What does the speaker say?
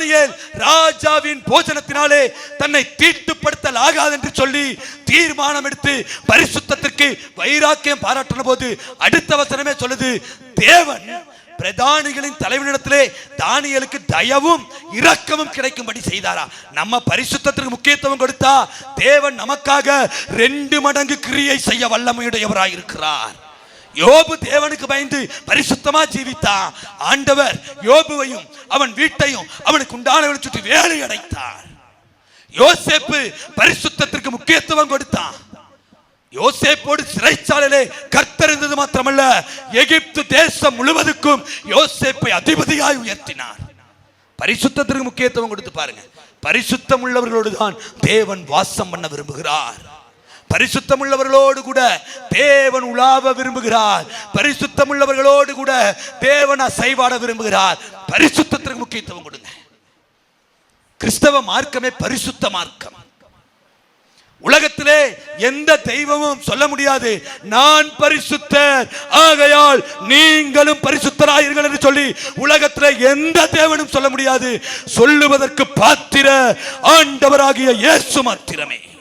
தானியேல் ராஜாவின் போஜனத்தினாலே தன்னை தீட்டுப்படுத்தல் ஆகாது என்று சொல்லி தீர்மானம் எடுத்து பரிசுத்தத்திற்கு வைராக்கியம் பாராட்டின போது அடுத்த வசனமே சொல்லுது, தேவன் பிரதானிகளின் தலைவனிடத்திலே தானியேலுக்கு தயவும் இரக்கமும் கிடைக்கும்படி செய்தாரா. நம்ம பரிசுத்தத்திற்கு முக்கியத்துவம் கொடுத்தா தேவன் நமக்காக 2 மடங்கு கிரியை செய்ய வல்லமையுடையவராய் இருக்கிறார். யோபு தேவனுக்கு பயந்து பரிசுத்தமா ஜீவித்தான். ஆண்டவர் யோபுவையும் அவன் வீட்டையும் அவனுக்கு உண்டானவனை சுற்றி வேலை அடைத்தார். யோசேப்பு பரிசுத்தத்திற்கு முக்கியத்துவம் கொடுத்தான். யோசேப்போடு சிறைச்சாலையிலே கர்த்தர் இருந்தது மாத்திரமல்ல, எகிப்து தேசம் முழுவதுக்கும் யோசேப்பை அதிபதியாய் உயர்த்தினார். பரிசுத்தத்திற்கு முக்கியத்துவம் கொடுத்து பாருங்க. பரிசுத்தம் உள்ளவர்களோடு தான் தேவன் வாசம் பண்ண விரும்புகிறார். பரிசுத்தம் உள்ளவர்களோடு கூட தேவன் உலாவ விரும்புகிறார். பரிசுத்தம் உள்ளவர்களோடு கூட தேவன் அசைவாட விரும்புகிறார். பரிசுத்தத்திற்கு முக்கியத்துவம் கொடுங்க. கிறிஸ்தவ மார்க்கமே பரிசுத்த மார்க்கம். உலகத்திலே எந்த தெய்வமும் சொல்ல முடியாது, நான் பரிசுத்தர் ஆகையால் நீங்களும் பரிசுத்தராயிருங்கள் என்று சொல்லி உலகத்திலே எந்த தேவனும் சொல்ல முடியாது. சொல்லுவதற்கு பாத்திர ஆண்டவராகிய இயேசு மாத்திரமே.